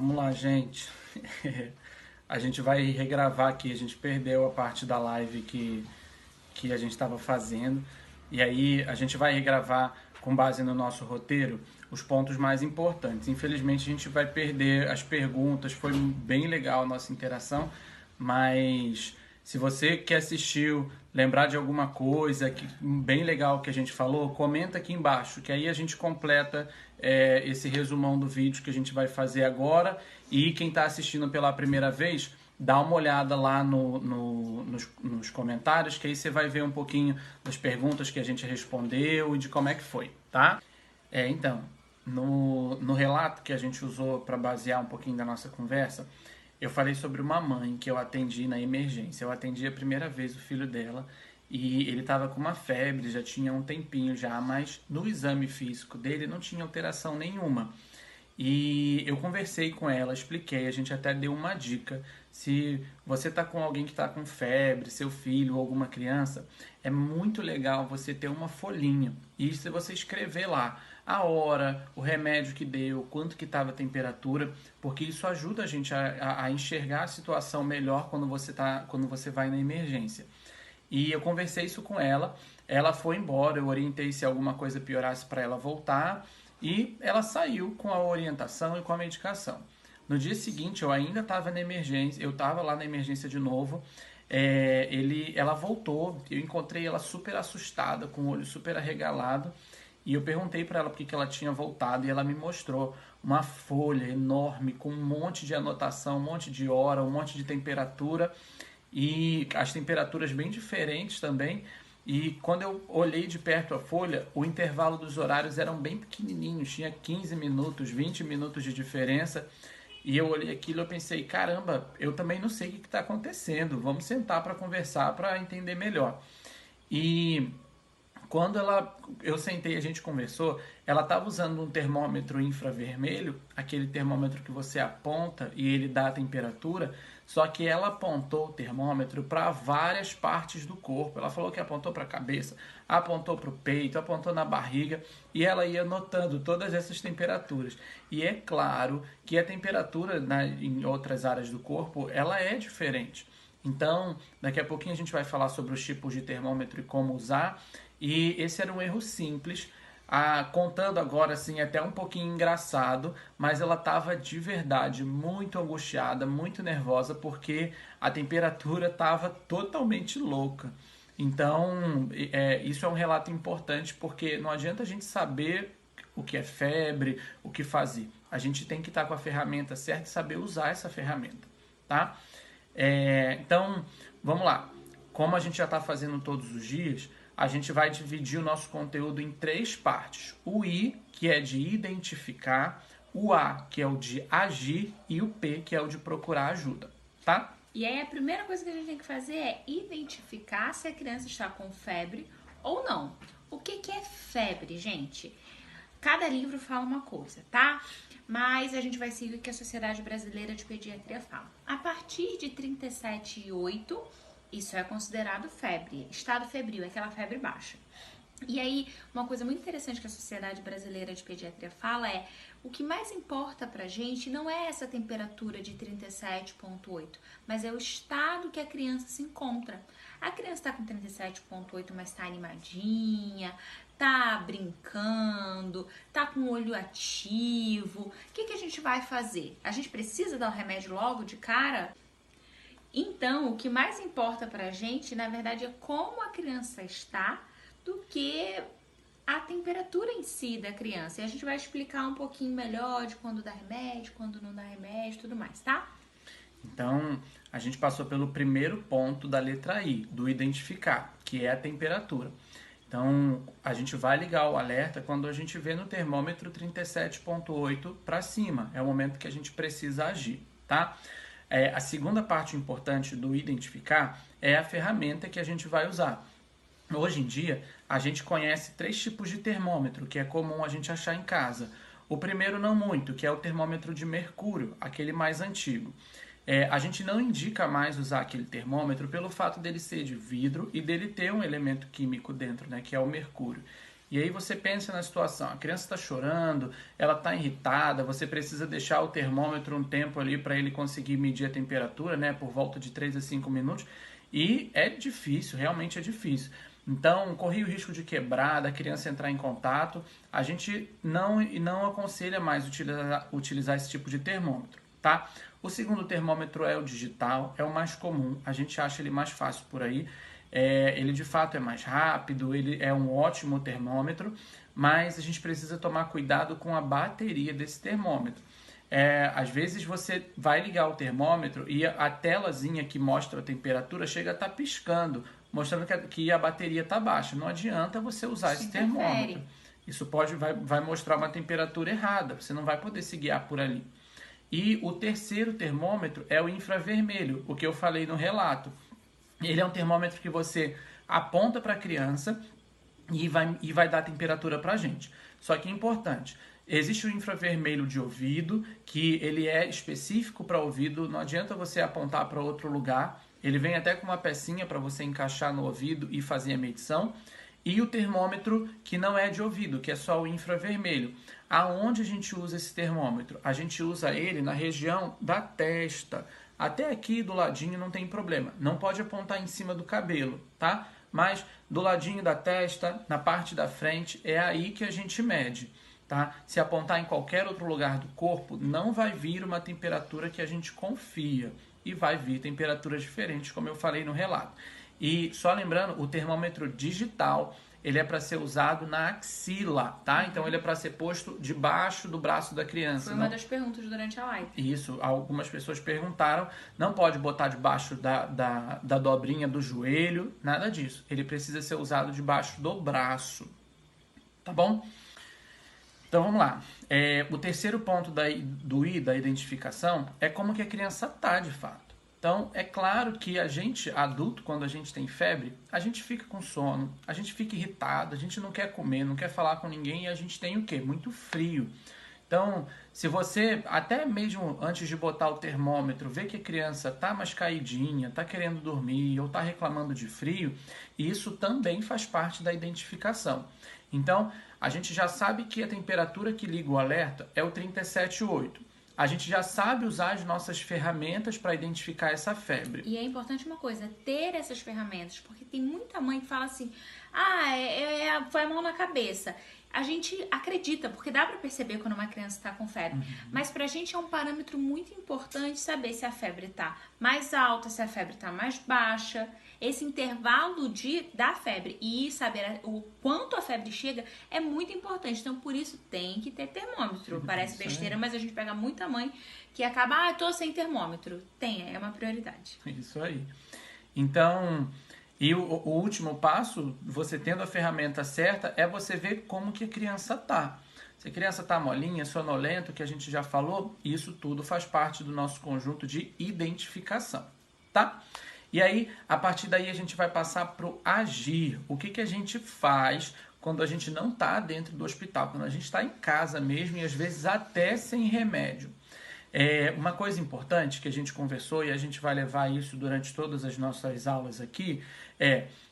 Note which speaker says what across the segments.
Speaker 1: Vamos lá, gente. A gente vai regravar aqui. A gente perdeu a parte da live que a gente estava fazendo. E aí a gente vai regravar com base no nosso roteiro os pontos mais importantes. Infelizmente a gente vai perder as perguntas. Foi bem legal a nossa interação, mas se você que assistiu lembrar de alguma coisa bem legal que a gente falou, comenta aqui embaixo, que aí a gente completa esse resumão do vídeo que a gente vai fazer agora. E quem está assistindo pela primeira vez, dá uma olhada lá nos comentários, que aí você vai ver um pouquinho das perguntas que a gente respondeu e de como é que foi, tá? Então, no relato que a gente usou para basear um pouquinho da nossa conversa, eu falei sobre uma mãe que eu atendi na emergência. Eu atendi a primeira vez o filho dela e ele estava com uma febre, já tinha um tempinho já, mas no exame físico dele não tinha alteração nenhuma. E eu conversei com ela, expliquei, a gente até deu uma dica. Se você está com alguém que está com febre, seu filho ou alguma criança, é muito legal você ter uma folhinha. E se você escrever lá a hora, o remédio que deu, quanto que estava a temperatura, porque isso ajuda a gente a enxergar a situação melhor quando você vai na emergência. E eu conversei isso com ela foi embora, eu orientei se alguma coisa piorasse para ela voltar, e ela saiu com a orientação e com a medicação. No dia seguinte, eu ainda estava na emergência, eu estava lá na emergência de novo, ela voltou, eu encontrei ela super assustada, com o olho super arregalado, e eu perguntei para ela por que ela tinha voltado, e ela me mostrou uma folha enorme, com um monte de anotação, um monte de hora, um monte de temperatura, e as temperaturas bem diferentes também. E quando eu olhei de perto a folha, o intervalo dos horários eram bem pequenininhos, tinha 15 minutos, 20 minutos de diferença. E eu olhei aquilo e pensei, caramba, eu também não sei o que está acontecendo, vamos sentar para conversar, para entender melhor. E quando eu sentei e a gente conversou, ela estava usando um termômetro infravermelho, aquele termômetro que você aponta e ele dá a temperatura, só que ela apontou o termômetro para várias partes do corpo. Ela falou que apontou para a cabeça, apontou para o peito, apontou na barriga, e ela ia notando todas essas temperaturas. E é claro que a temperatura em outras áreas do corpo, ela é diferente. Então, daqui a pouquinho a gente vai falar sobre os tipos de termômetro e como usar. E esse era um erro simples, contando agora assim até um pouquinho engraçado, mas ela estava de verdade muito angustiada, muito nervosa, porque a temperatura estava totalmente louca. Então, isso é um relato importante, porque não adianta a gente saber o que é febre, o que fazer. A gente tem que estar com a ferramenta certa e saber usar essa ferramenta, tá? Então, vamos lá. Como a gente já está fazendo todos os dias, a gente vai dividir o nosso conteúdo em 3 partes. O I, que é de identificar, o A, que é o de agir, e o P, que é o de procurar ajuda, tá?
Speaker 2: E aí a primeira coisa que a gente tem que fazer é identificar se a criança está com febre ou não. O que é febre, gente? Cada livro fala uma coisa, tá? Mas a gente vai seguir o que a Sociedade Brasileira de Pediatria fala. A partir de 37,8, isso é considerado febre. Estado febril, é aquela febre baixa. E aí, uma coisa muito interessante que a Sociedade Brasileira de Pediatria fala é: o que mais importa pra gente não é essa temperatura de 37,8, mas é o estado que a criança se encontra. A criança tá com 37,8, mas tá animadinha, tá brincando, tá com o olho ativo. O que a gente vai fazer? A gente precisa dar o remédio logo de cara? Então, o que mais importa pra gente, na verdade, é como a criança está, do que a temperatura em si da criança. E a gente vai explicar um pouquinho melhor de quando dá remédio, quando não dá remédio e tudo mais, tá?
Speaker 1: Então, a gente passou pelo primeiro ponto da letra I, do identificar, que é a temperatura. Então, a gente vai ligar o alerta quando a gente vê no termômetro 37,8 para cima. É o momento que a gente precisa agir, tá? A segunda parte importante do identificar é a ferramenta que a gente vai usar. Hoje em dia, a gente conhece 3 tipos de termômetro, que é comum a gente achar em casa. O primeiro não muito, que é o termômetro de mercúrio, aquele mais antigo. A gente não indica mais usar aquele termômetro pelo fato dele ser de vidro e dele ter um elemento químico dentro, né, que é o mercúrio. E aí você pensa na situação, a criança está chorando, ela está irritada, você precisa deixar o termômetro um tempo ali para ele conseguir medir a temperatura, né, por volta de 3 a 5 minutos, e é difícil, realmente é difícil. Então, corre o risco de quebrar, da criança entrar em contato, a gente não aconselha mais utilizar esse tipo de termômetro, tá? O segundo termômetro é o digital, é o mais comum, a gente acha ele mais fácil por aí. Ele de fato é mais rápido, ele é um ótimo termômetro, mas a gente precisa tomar cuidado com a bateria desse termômetro. Às vezes você vai ligar o termômetro e a telazinha que mostra a temperatura chega a estar piscando, mostrando que a bateria está baixa. Não adianta você usar esse termômetro. Isso vai mostrar uma temperatura errada, você não vai poder se guiar por ali. E o terceiro termômetro é o infravermelho, o que eu falei no relato. Ele é um termômetro que você aponta para a criança e vai dar temperatura para a gente. Só que é importante, existe o infravermelho de ouvido, que ele é específico para ouvido, não adianta você apontar para outro lugar. Ele vem até com uma pecinha para você encaixar no ouvido e fazer a medição. E o termômetro que não é de ouvido, que é só o infravermelho. Aonde a gente usa esse termômetro? A gente usa ele na região da testa. Até aqui do ladinho não tem problema. Não pode apontar em cima do cabelo, tá? Mas do ladinho da testa, na parte da frente, é aí que a gente mede, tá? Se apontar em qualquer outro lugar do corpo, não vai vir uma temperatura que a gente confia. E vai vir temperaturas diferentes, como eu falei no relato. E só lembrando, o termômetro digital, ele é para ser usado na axila, tá? Então ele é para ser posto debaixo do braço da criança.
Speaker 2: Foi uma das perguntas durante a live.
Speaker 1: Isso, algumas pessoas perguntaram, não pode botar debaixo da dobrinha do joelho, nada disso. Ele precisa ser usado debaixo do braço, tá bom? Então vamos lá. O terceiro ponto da identificação é como que a criança tá de fato. Então, é claro que a gente, adulto, quando a gente tem febre, a gente fica com sono, a gente fica irritado, a gente não quer comer, não quer falar com ninguém e a gente tem o quê? Muito frio. Então, se você, até mesmo antes de botar o termômetro, vê que a criança tá mais caidinha, tá querendo dormir ou tá reclamando de frio, isso também faz parte da identificação. Então, a gente já sabe que a temperatura que liga o alerta é o 37,8. A gente já sabe usar as nossas ferramentas para identificar essa febre.
Speaker 2: E é importante uma coisa, ter essas ferramentas, porque tem muita mãe que fala assim, foi a mão na cabeça. A gente acredita, porque dá para perceber quando uma criança está com febre. Mas pra gente é um parâmetro muito importante saber se a febre está mais alta, se a febre está mais baixa. Esse intervalo da febre e saber o quanto a febre chega é muito importante. Então, por isso, tem que ter termômetro. Parece besteira, mas a gente pega muita mãe que acaba, tô sem termômetro. É uma prioridade.
Speaker 1: Isso aí. Então, e o último passo, você tendo a ferramenta certa, é você ver como que a criança tá. Se a criança tá molinha, sonolenta, que a gente já falou, isso tudo faz parte do nosso conjunto de identificação, tá? E aí, a partir daí, a gente vai passar para o agir. O que a gente faz quando a gente não está dentro do hospital, quando a gente está em casa mesmo e às vezes até sem remédio. Uma coisa importante que a gente conversou e a gente vai levar isso durante todas as nossas aulas aqui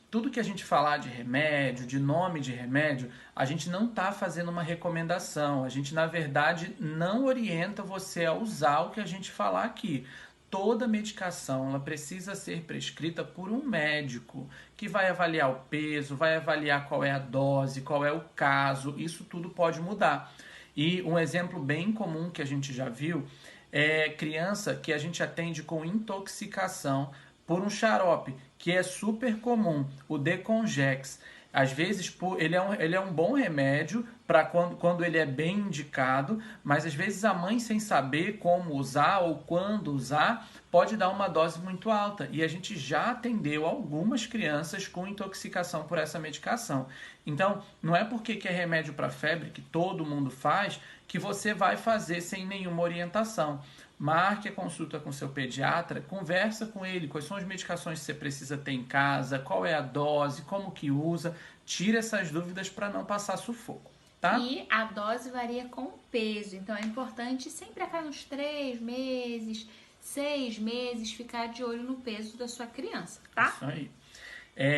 Speaker 1: tudo que a gente falar de remédio, de nome de remédio, a gente não está fazendo uma recomendação. A gente, na verdade, não orienta você a usar o que a gente falar aqui. Toda medicação ela precisa ser prescrita por um médico que vai avaliar o peso, vai avaliar qual é a dose, qual é o caso, isso tudo pode mudar. E um exemplo bem comum que a gente já viu é criança que a gente atende com intoxicação por um xarope, que é super comum, o Decongex. Às vezes ele é um bom remédio para quando ele é bem indicado, mas às vezes a mãe, sem saber como usar ou quando usar, pode dar uma dose muito alta. E a gente já atendeu algumas crianças com intoxicação por essa medicação. Então, não é porque que é remédio para febre, que todo mundo faz, que você vai fazer sem nenhuma orientação. Marque a consulta com seu pediatra, conversa com ele, quais são as medicações que você precisa ter em casa, qual é a dose, como que usa, tira essas dúvidas para não passar sufoco, tá?
Speaker 2: E a dose varia com o peso, então é importante sempre a cada uns 3 meses, 6 meses, ficar de olho no peso da sua criança, tá?
Speaker 1: Isso aí.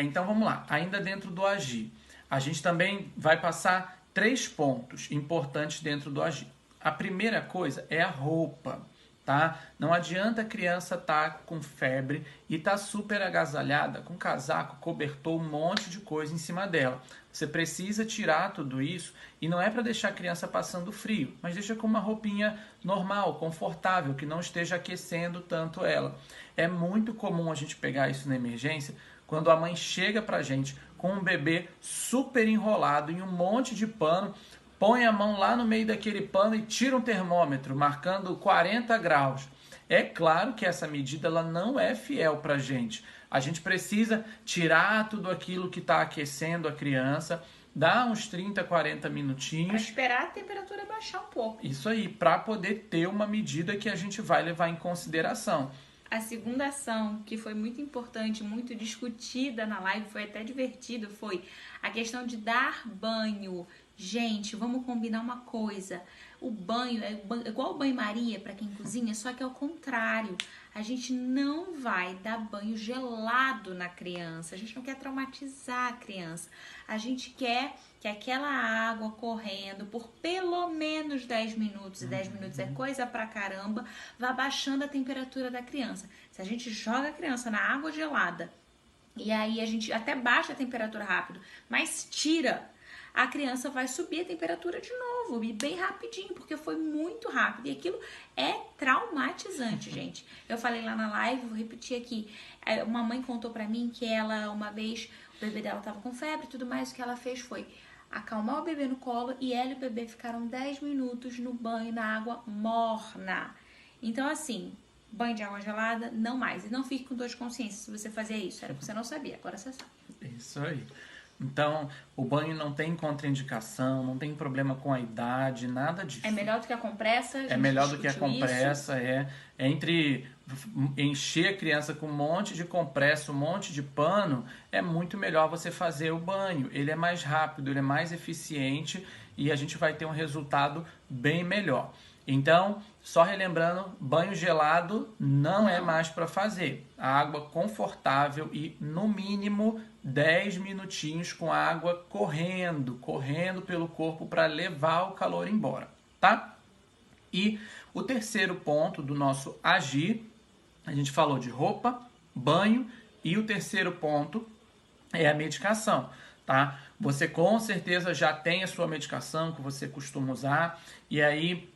Speaker 1: Então vamos lá, ainda dentro do agir. a gente também vai passar 3 pontos importantes dentro do agir. A primeira coisa é a roupa, tá? Não adianta a criança estar com febre e estar super agasalhada, com casaco, cobertor, um monte de coisa em cima dela. Você precisa tirar tudo isso e não é para deixar a criança passando frio, mas deixa com uma roupinha normal, confortável, que não esteja aquecendo tanto ela. É muito comum a gente pegar isso na emergência quando a mãe chega pra gente com um bebê super enrolado em um monte de pano, põe a mão lá no meio daquele pano e tira um termômetro, marcando 40 graus. É claro que essa medida ela não é fiel para a gente. A gente precisa tirar tudo aquilo que está aquecendo a criança, dar uns 30, 40 minutinhos.
Speaker 2: Para esperar a temperatura baixar um pouco.
Speaker 1: Isso aí, para poder ter uma medida que a gente vai levar em consideração.
Speaker 2: A segunda ação, que foi muito importante, muito discutida na live, foi até divertido, foi a questão de dar banho. Gente, vamos combinar uma coisa. O banho é igual o banho-maria para quem cozinha, só que é o contrário. A gente não vai dar banho gelado na criança. A gente não quer traumatizar a criança. A gente quer que aquela água correndo por pelo menos 10 minutos, e 10 minutos é coisa pra caramba, vá baixando a temperatura da criança. Se a gente joga a criança na água gelada, e aí a gente até baixa a temperatura rápido, mas tira, a criança vai subir a temperatura de novo, e bem rapidinho, porque foi muito rápido. E aquilo é traumatizante, gente. Eu falei lá na live, vou repetir aqui. Uma mãe contou pra mim que ela, uma vez, o bebê dela tava com febre e tudo mais, o que ela fez foi acalmar o bebê no colo e ela e o bebê ficaram 10 minutos no banho, na água morna. Então, assim, banho de água gelada, não mais. E não fique com dor de consciência se você fazia isso. Era porque você não sabia, agora você sabe.
Speaker 1: Isso aí. Então, o banho não tem contraindicação, não tem problema com a idade, nada disso.
Speaker 2: É melhor do que a compressa?
Speaker 1: É melhor do que a compressa, é entre encher a criança com um monte de compressa, um monte de pano, é muito melhor você fazer o banho. Ele é mais rápido, ele é mais eficiente e a gente vai ter um resultado bem melhor. Então, só relembrando, banho gelado não é mais para fazer. A água confortável e, no mínimo, 10 minutinhos com a água correndo pelo corpo para levar o calor embora, tá? E o terceiro ponto do nosso agir, a gente falou de roupa, banho, e o terceiro ponto é a medicação, tá? Você com certeza já tem a sua medicação que você costuma usar, e aí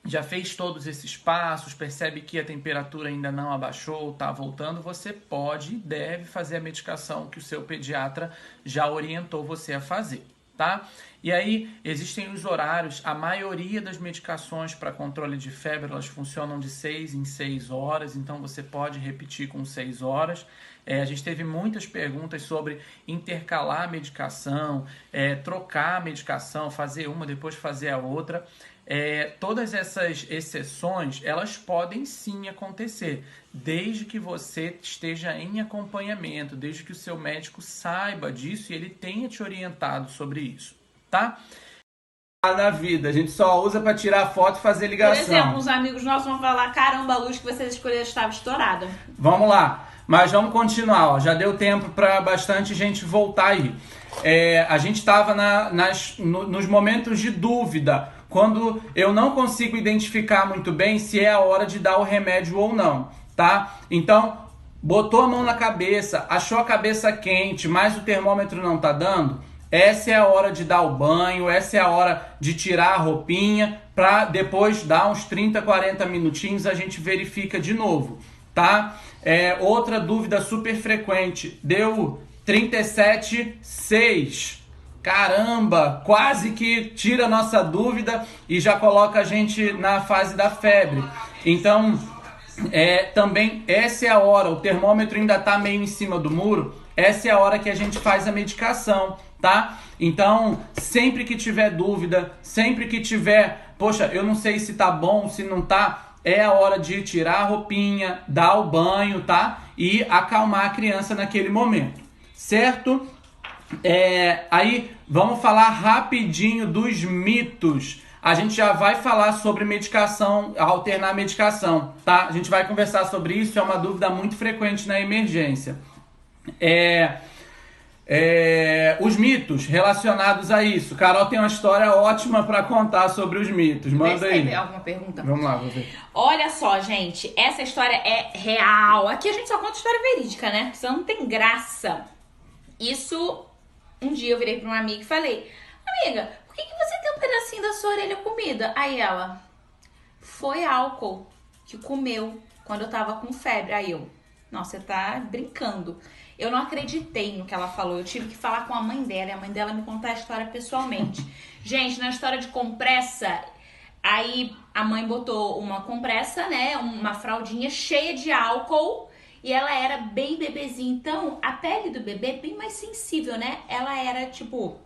Speaker 1: já fez todos esses passos, percebe que a temperatura ainda não abaixou, está voltando, você pode e deve fazer a medicação que o seu pediatra já orientou você a fazer, tá? E aí existem os horários, a maioria das medicações para controle de febre, elas funcionam de 6 em 6 horas, então você pode repetir com 6 horas. A gente teve muitas perguntas sobre intercalar a medicação, trocar a medicação, fazer uma, depois fazer a outra. Todas essas exceções, elas podem sim acontecer, desde que você esteja em acompanhamento, desde que o seu médico saiba disso e ele tenha te orientado sobre isso, tá? Na vida, a gente só usa para tirar foto e fazer ligação.
Speaker 2: Por exemplo, uns amigos nossos vão falar, caramba, a luz que vocês escolheram estava estourada.
Speaker 1: Vamos lá, mas vamos continuar, ó. Já deu tempo para bastante gente voltar aí. A gente estava nos momentos de dúvida, quando eu não consigo identificar muito bem se é a hora de dar o remédio ou não, tá? Então, botou a mão na cabeça, achou a cabeça quente, mas o termômetro não tá dando, essa é a hora de dar o banho, essa é a hora de tirar a roupinha, para depois dar uns 30, 40 minutinhos a gente verifica de novo, tá? Outra dúvida super frequente, deu 37,6. Caramba, quase que tira a nossa dúvida e já coloca a gente na fase da febre. Então, também essa é a hora, o termômetro ainda está meio em cima do muro, essa é a hora que a gente faz a medicação, tá? Então, sempre que tiver dúvida, sempre que tiver, poxa, eu não sei se tá bom, se não tá, é a hora de tirar a roupinha, dar o banho, tá? E acalmar a criança naquele momento, certo? Aí vamos falar rapidinho dos mitos. A gente já vai falar sobre medicação, alternar medicação, tá? A gente vai conversar sobre isso, é uma dúvida muito frequente na emergência. Os mitos relacionados a isso. Carol tem uma história ótima para contar sobre os mitos. Manda aí.
Speaker 2: Tem alguma pergunta?
Speaker 1: Vamos lá, vou ver.
Speaker 2: Olha só, gente, essa história é real. Aqui a gente só conta história verídica, né? Senão não tem graça. Isso, um dia eu virei pra uma amiga e falei: amiga, por que você tem um pedacinho da sua orelha comida? Aí ela: foi álcool que comeu quando eu tava com febre. Aí eu: nossa, você tá brincando. Eu não acreditei no que ela falou. Eu tive que falar com a mãe dela e a mãe dela me contar a história pessoalmente. Gente, na história de compressa, aí a mãe botou uma compressa, né? Uma fraldinha cheia de álcool e ela era bem bebezinha. Então, a pele do bebê é bem mais sensível, né? Ela era, tipo,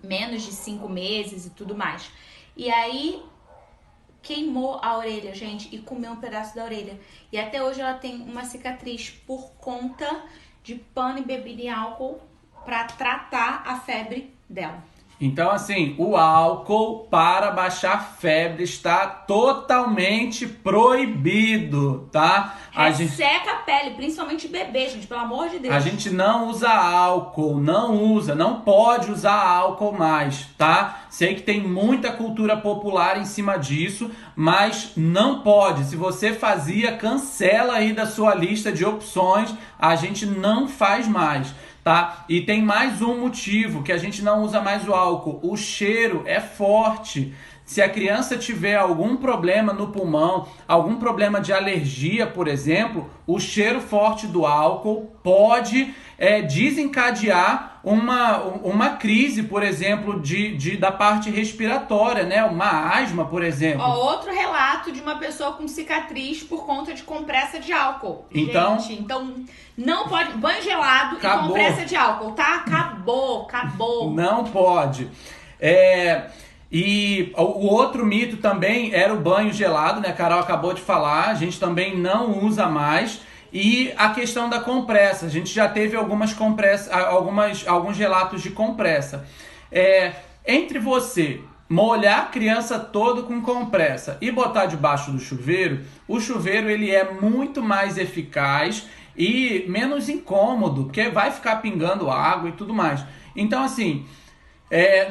Speaker 2: menos de 5 meses e tudo mais. E aí queimou a orelha, gente, e comeu um pedaço da orelha. E até hoje ela tem uma cicatriz por conta de pano e bebida em álcool para tratar a febre dela.
Speaker 1: Então, assim, o álcool para baixar febre está totalmente proibido, tá?
Speaker 2: Resseca a pele, principalmente bebê, gente, pelo amor de Deus.
Speaker 1: A gente não usa álcool, não pode usar álcool mais, tá? Sei que tem muita cultura popular em cima disso, mas não pode. Se você fazia, cancela aí da sua lista de opções, a gente não faz mais. Tá? E tem mais um motivo que a gente não usa mais o álcool. O cheiro é forte. Se a criança tiver algum problema no pulmão, algum problema de alergia, por exemplo, o cheiro forte do álcool pode desencadear uma crise, por exemplo, da parte respiratória, né? Uma asma, por exemplo.
Speaker 2: Outro relato de uma pessoa com cicatriz por conta de compressa de álcool.
Speaker 1: Então,
Speaker 2: gente, então não pode. Banho gelado e compressa de álcool, tá? Acabou.
Speaker 1: Não pode. E o outro mito também era o banho gelado, né? A Carol acabou de falar, a gente também não usa mais. E a questão da compressa, a gente já teve alguns relatos de compressa. Entre você molhar a criança toda com compressa e botar debaixo do chuveiro, o chuveiro ele é muito mais eficaz e menos incômodo, porque vai ficar pingando água e tudo mais. Então, assim,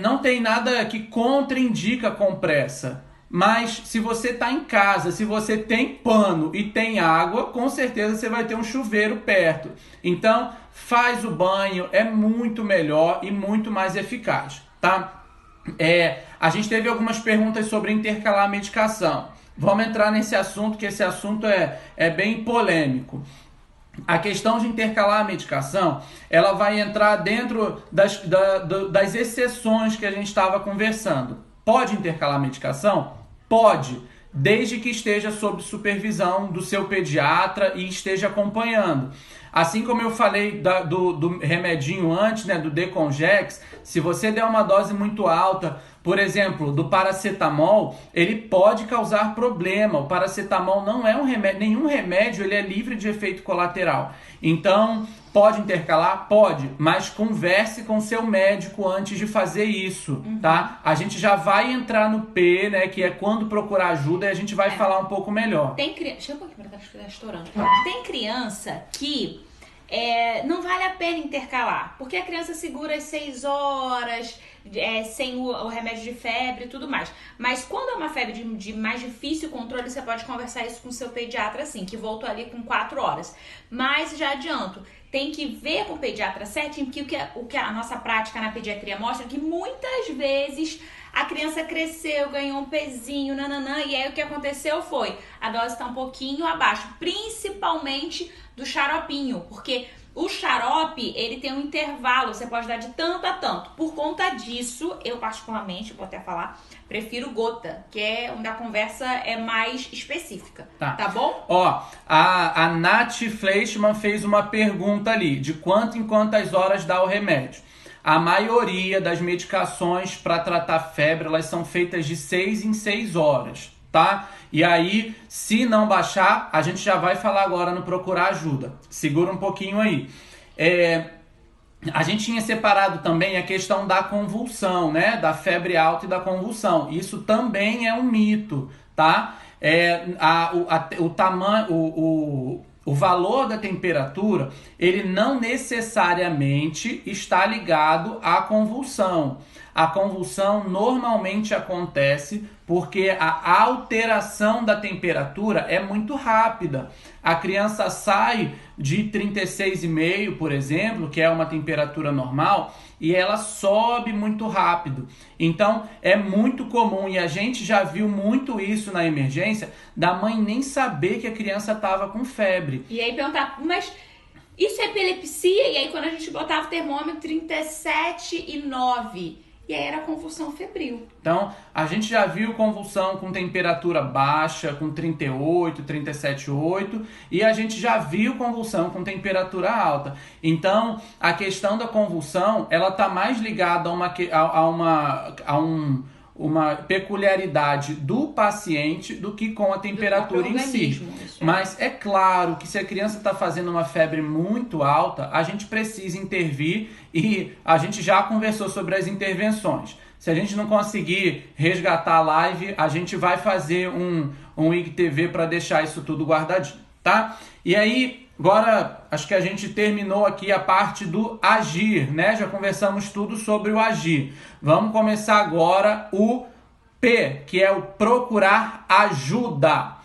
Speaker 1: não tem nada que contraindica a compressa. Mas se você está em casa, se você tem pano e tem água, com certeza você vai ter um chuveiro perto. Então, faz o banho, é muito melhor e muito mais eficaz, tá? A gente teve algumas perguntas sobre intercalar a medicação. Vamos entrar nesse assunto, que esse assunto é bem polêmico. A questão de intercalar a medicação, ela vai entrar dentro das exceções que a gente estava conversando. Pode intercalar a medicação? Pode, desde que esteja sob supervisão do seu pediatra e esteja acompanhando. Assim como eu falei do remedinho antes, né, do Decongex, se você der uma dose muito alta, por exemplo, do paracetamol, ele pode causar problema. O paracetamol não é um remédio, nenhum remédio ele é livre de efeito colateral. Então, pode intercalar? Pode, mas converse com seu médico antes de fazer isso, tá? A gente já vai entrar no P, né, que é quando procurar ajuda, e a gente vai falar um pouco melhor.
Speaker 2: Deixa eu um pouquinho pra cá, que tá estourando. Tem criança que não vale a pena intercalar, porque a criança segura as 6 horas, sem o remédio de febre e tudo mais. Mas quando é uma febre de mais difícil controle, você pode conversar isso com o seu pediatra, assim, que voltou ali com 4 horas. Mas já adianto, tem que ver com o pediatra certinho, porque o que a nossa prática na pediatria mostra é que muitas vezes a criança cresceu, ganhou um pezinho, e aí o que aconteceu foi, a dose está um pouquinho abaixo, principalmente do xaropinho, porque o xarope, ele tem um intervalo, você pode dar de tanto a tanto. Por conta disso, eu particularmente, vou até falar, prefiro gota, que é onde a conversa é mais específica, tá bom?
Speaker 1: A Nath Fleischmann fez uma pergunta ali, de quanto em quantas horas dá o remédio. A maioria das medicações para tratar febre, elas são feitas de 6 em 6 horas, tá? E aí, se não baixar, a gente já vai falar agora no procurar ajuda. Segura um pouquinho aí. A gente tinha separado também a questão da convulsão, né? Da febre alta e da convulsão. Isso também é um mito, tá? o tamanho, o valor da temperatura, ele não necessariamente está ligado à convulsão. A convulsão normalmente acontece porque a alteração da temperatura é muito rápida. A criança sai de 36,5, por exemplo, que é uma temperatura normal, e ela sobe muito rápido. Então, é muito comum, e a gente já viu muito isso na emergência, da mãe nem saber que a criança estava com febre.
Speaker 2: E aí perguntar, mas isso é epilepsia? E aí quando a gente botava o termômetro 37,9, e aí era convulsão febril.
Speaker 1: Então, a gente já viu convulsão com temperatura baixa, com 38, 37,8, e a gente já viu convulsão com temperatura alta. Então, a questão da convulsão, ela está mais ligada a uma peculiaridade do paciente do que com a temperatura em si. Mas é claro que se a criança está fazendo uma febre muito alta, a gente precisa intervir, e a gente já conversou sobre as intervenções. Se a gente não conseguir resgatar a live, a gente vai fazer um IGTV para deixar isso tudo guardadinho, tá? E aí, agora acho que a gente terminou aqui a parte do agir, né? Já conversamos tudo sobre o agir. Vamos começar agora o P, que é o procurar ajuda.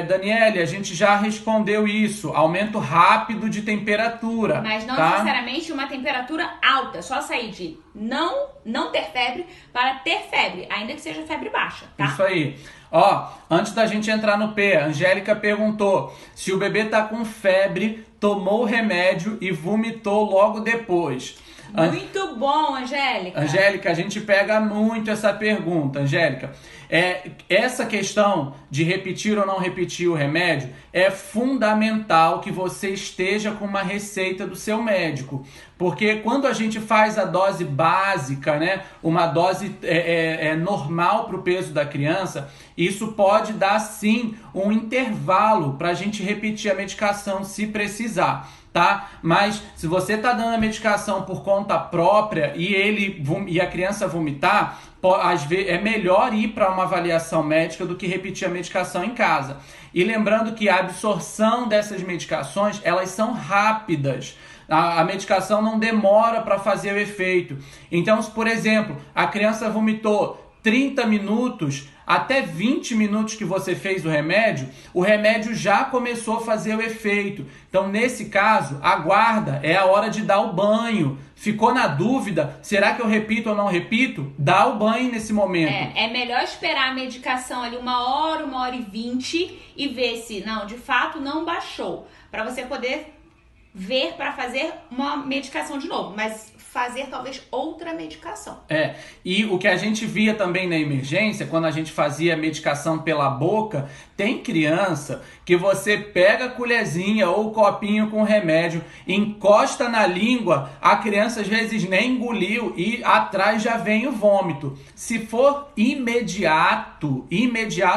Speaker 1: Daniele, a gente já respondeu isso. Aumento rápido de temperatura.
Speaker 2: Mas não
Speaker 1: tá?
Speaker 2: necessariamente uma temperatura alta. Só sair de não ter febre para ter febre, ainda que seja febre baixa, tá?
Speaker 1: Isso aí. Ó, antes da gente entrar no P, a Angélica perguntou se o bebê tá com febre, tomou o remédio e vomitou logo depois.
Speaker 2: Muito bom, Angélica.
Speaker 1: Angélica, a gente pega muito essa pergunta, Angélica. Essa questão de repetir ou não repetir o remédio é fundamental que você esteja com uma receita do seu médico. Porque quando a gente faz a dose básica, né, uma dose normal para o peso da criança, isso pode dar sim um intervalo para a gente repetir a medicação se precisar. Tá? Mas se você está dando a medicação por conta própria e a criança vomitar, às vezes é melhor ir para uma avaliação médica do que repetir a medicação em casa. E lembrando que a absorção dessas medicações, elas são rápidas. A medicação não demora para fazer o efeito. Então, se, por exemplo, a criança vomitou 30 minutos, até 20 minutos que você fez o remédio já começou a fazer o efeito. Então, nesse caso, aguarda, é a hora de dar o banho. Ficou na dúvida, será que eu repito ou não repito? Dá o banho nesse momento.
Speaker 2: É melhor esperar a medicação ali 1h, 1h20 e ver se, de fato não baixou. Para você poder ver para fazer uma medicação de novo, mas fazer talvez outra medicação.
Speaker 1: E o que a gente via também na emergência, quando a gente fazia medicação pela boca, tem criança que você pega a colherzinha ou o copinho com remédio, encosta na língua, a criança às vezes nem engoliu e atrás já vem o vômito. Se for imediato,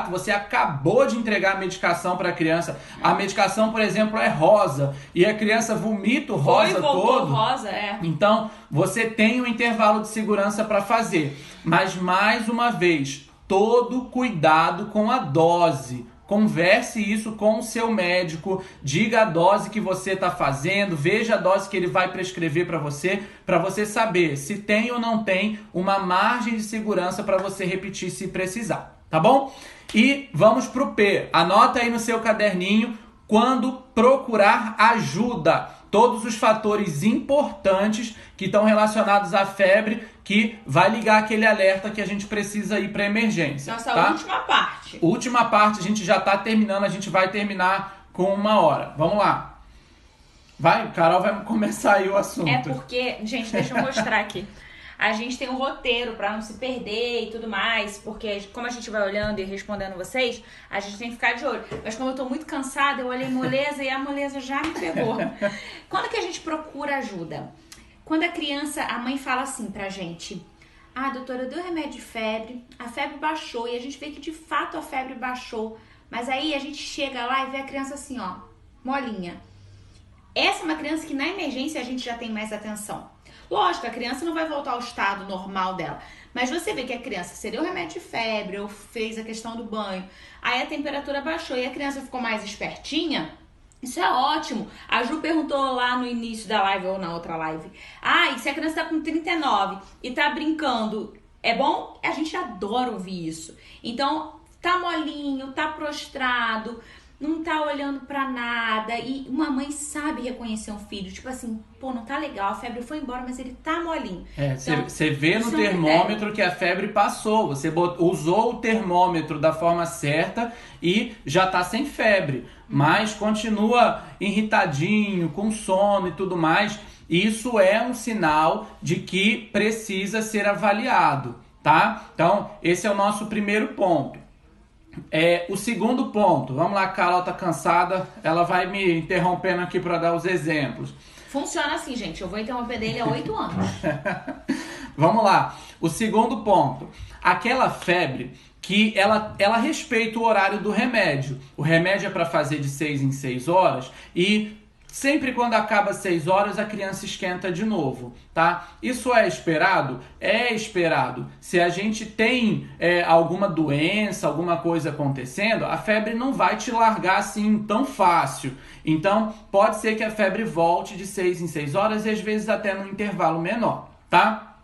Speaker 1: você acabou de entregar a medicação para a criança, a medicação, por exemplo, é rosa, e a criança vomita o rosa todo.
Speaker 2: Rosa,
Speaker 1: Então, você tem um intervalo de segurança para fazer. Mas, mais uma vez, todo cuidado com a dose. Converse isso com o seu médico, diga a dose que você está fazendo, veja a dose que ele vai prescrever para você saber se tem ou não tem uma margem de segurança para você repetir se precisar, tá bom? E vamos para o P. Anota aí no seu caderninho quando procurar ajuda. Todos os fatores importantes que estão relacionados à febre, que vai ligar aquele alerta que a gente precisa ir para emergência.
Speaker 2: Nossa,
Speaker 1: tá?
Speaker 2: última parte.
Speaker 1: Última parte, a gente já está terminando, a gente vai terminar com 1 hora. Vamos lá. Carol vai começar aí o assunto.
Speaker 2: É porque, gente, deixa eu mostrar aqui. A gente tem um roteiro para não se perder e tudo mais, porque como a gente vai olhando e respondendo vocês, a gente tem que ficar de olho. Mas como eu tô muito cansada, eu olhei moleza e a moleza já me pegou. Quando que a gente procura ajuda? Quando a mãe fala assim pra gente: doutora, eu dei o remédio de febre, a febre baixou, e a gente vê que de fato a febre baixou, mas aí a gente chega lá e vê a criança assim, molinha. Essa é uma criança que na emergência a gente já tem mais atenção. Lógico, a criança não vai voltar ao estado normal dela. Mas você vê que a criança cedeu o remédio de febre ou fez a questão do banho, aí a temperatura baixou e a criança ficou mais espertinha, isso é ótimo. A Ju perguntou lá no início da live ou na outra live, e se a criança tá com 39 e tá brincando, é bom? A gente adora ouvir isso. Então, tá molinho, tá prostrado, não tá olhando pra nada. E uma mãe sabe reconhecer um filho. Tipo assim, pô, não tá legal, a febre foi embora, mas ele tá molinho.
Speaker 1: Você vê no termômetro que a febre passou. Você usou o termômetro da forma certa e já tá sem febre. Mas continua irritadinho, com sono e tudo mais. Isso é um sinal de que precisa ser avaliado, tá? Então, esse é o nosso primeiro ponto. O segundo ponto, vamos lá, a Carol tá cansada, ela vai me interrompendo aqui para dar os exemplos.
Speaker 2: Funciona assim, gente, eu vou interromper dele há 8 anos.
Speaker 1: Vamos lá, o segundo ponto, aquela febre que ela respeita o horário do remédio. O remédio é para fazer de 6 em 6 horas e sempre quando acaba 6 horas a criança esquenta de novo, tá? Isso é esperado? É esperado. Se a gente tem alguma doença, alguma coisa acontecendo, a febre não vai te largar assim tão fácil. Então, pode ser que a febre volte de 6 em 6 horas e às vezes até num intervalo menor, tá?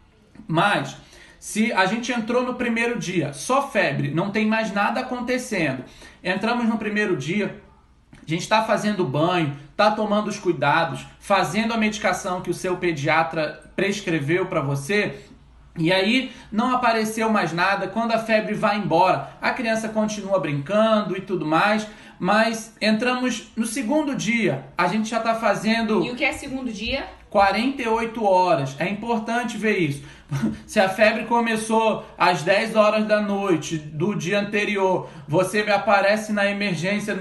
Speaker 1: Mas, se a gente entrou no primeiro dia, só febre, não tem mais nada acontecendo, entramos no primeiro dia, a gente está fazendo banho, está tomando os cuidados, fazendo a medicação que o seu pediatra prescreveu para você, e aí não apareceu mais nada, quando a febre vai embora, a criança continua brincando e tudo mais, mas entramos no segundo dia, a gente já está fazendo...
Speaker 2: E o que é segundo dia?
Speaker 1: 48 horas, é importante ver isso. Se a febre começou às 10 horas da noite do dia anterior, você me aparece na emergência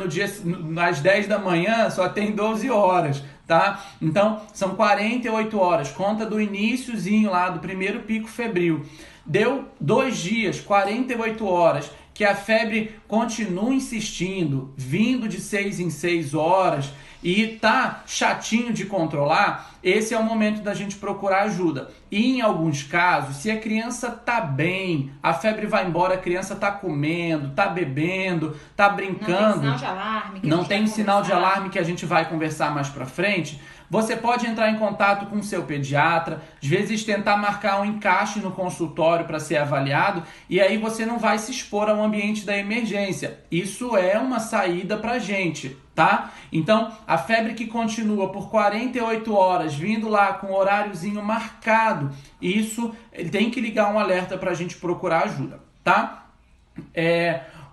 Speaker 1: às 10 da manhã, só tem 12 horas, tá? Então, são 48 horas, conta do iniciozinho lá, do primeiro pico febril. Deu 2 dias, 48 horas, que a febre continua insistindo, vindo de 6 em 6 horas e tá chatinho de controlar, esse é o momento da gente procurar ajuda. E em alguns casos, se a criança tá bem, a febre vai embora, a criança tá comendo, tá bebendo, tá brincando,
Speaker 2: não tem sinal de alarme,
Speaker 1: não tem sinal de alarme que a gente vai conversar mais pra frente, você pode entrar em contato com o seu pediatra, às vezes tentar marcar um encaixe no consultório para ser avaliado, e aí você não vai se expor ao ambiente da emergência. Isso é uma saída pra gente, tá? Então, a febre que continua por 48 horas, vindo lá com o horáriozinho marcado, isso tem que ligar um alerta pra gente procurar ajuda, tá?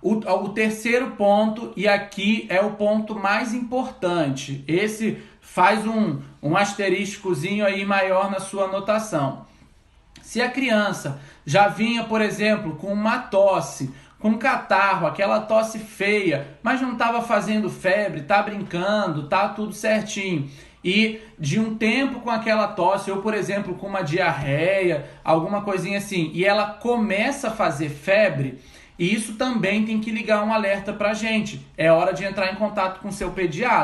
Speaker 1: O terceiro ponto, e aqui é o ponto mais importante, esse faz um asteriscozinho aí maior na sua anotação. Se a criança já vinha, por exemplo, com uma tosse, com catarro, aquela tosse feia, mas não estava fazendo febre, tá brincando, tá tudo certinho, e de um tempo com aquela tosse, ou por exemplo com uma diarreia, alguma coisinha assim, e ela começa a fazer febre, isso também tem que ligar um alerta pra gente. É hora de entrar em contato com seu pediatra.